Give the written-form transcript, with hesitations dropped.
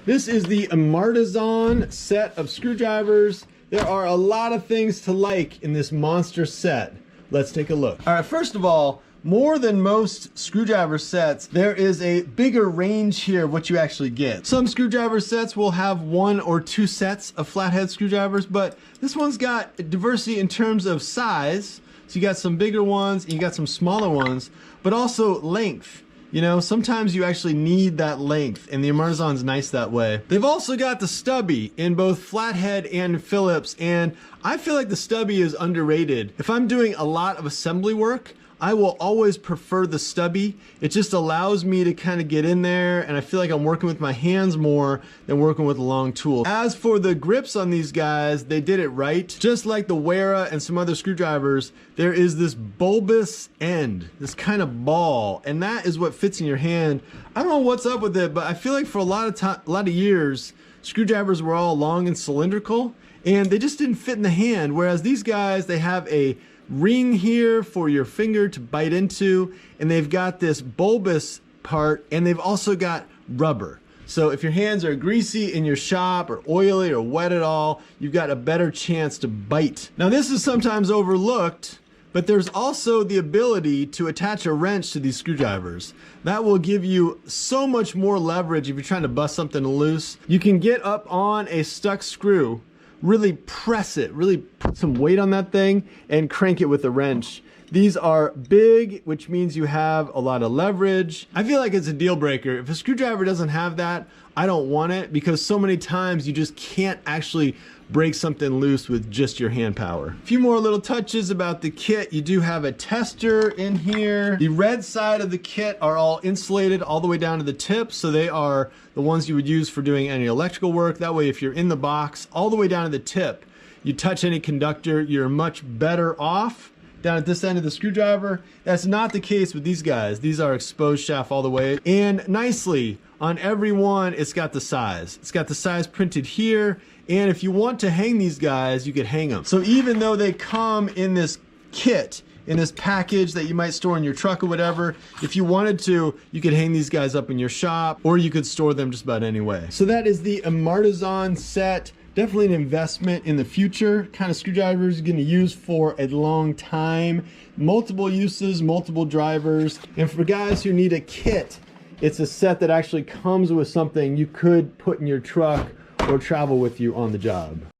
This is the Amartisan set of screwdrivers. There are a lot of things to like in this monster set. Let's take a look. All right, first of all, more than most screwdriver sets, there is a bigger range here of what you actually get. Some screwdriver sets will have 1 or 2 sets of flathead screwdrivers, but this one's got diversity in terms of size. So you got some bigger ones and you got some smaller ones, but also length. You know, sometimes you actually need that length, and the Amartisan's nice that way. They've also got the stubby in both flathead and Phillips, and I feel like the stubby is underrated. If I'm doing a lot of assembly work, I will always prefer the stubby. It just allows me to kind of get in there, and I feel like I'm working with my hands more than working with a long tool. As for the grips on these guys, they did it right. Just like the Wera and some other screwdrivers, there is this bulbous end, this kind of ball, and that is what fits in your hand. I don't know what's up with it, but I feel like for a lot of years, screwdrivers were all long and cylindrical, and they just didn't fit in the hand, whereas these guys, they have a ring here for your finger to bite into, and they've got this bulbous part, and they've also got rubber. So if your hands are greasy in your shop or oily or wet at all, you've got a better chance to bite. Now this is sometimes overlooked, but there's also the ability to attach a wrench to these screwdrivers. That will give you so much more leverage if you're trying to bust something loose. You can get up on a stuck screw, really press it, really put some weight on that thing and crank it with a wrench. These are big, which means you have a lot of leverage. I feel like it's a deal breaker. If a screwdriver doesn't have that, I don't want it, because so many times you just can't actually break something loose with just your hand power. A few more little touches about the kit. You do have a tester in here. The red side of the kit are all insulated all the way down to the tip, so they are the ones you would use for doing any electrical work. That way, if you're in the box all the way down to the tip, you touch any conductor, you're much better off. Down at this end of the screwdriver, that's not the case with these guys. These are exposed shaft all the way. And nicely, on every one, it's got the size. It's got the size printed here. And if you want to hang these guys, you could hang them. So even though they come in this kit, in this package that you might store in your truck or whatever, if you wanted to, you could hang these guys up in your shop, or you could store them just about any way. So that is the Amartisan set. Definitely an investment in the future. Kind of screwdrivers you're gonna use for a long time. Multiple uses, multiple drivers. And for guys who need a kit, it's a set that actually comes with something you could put in your truck or travel with you on the job.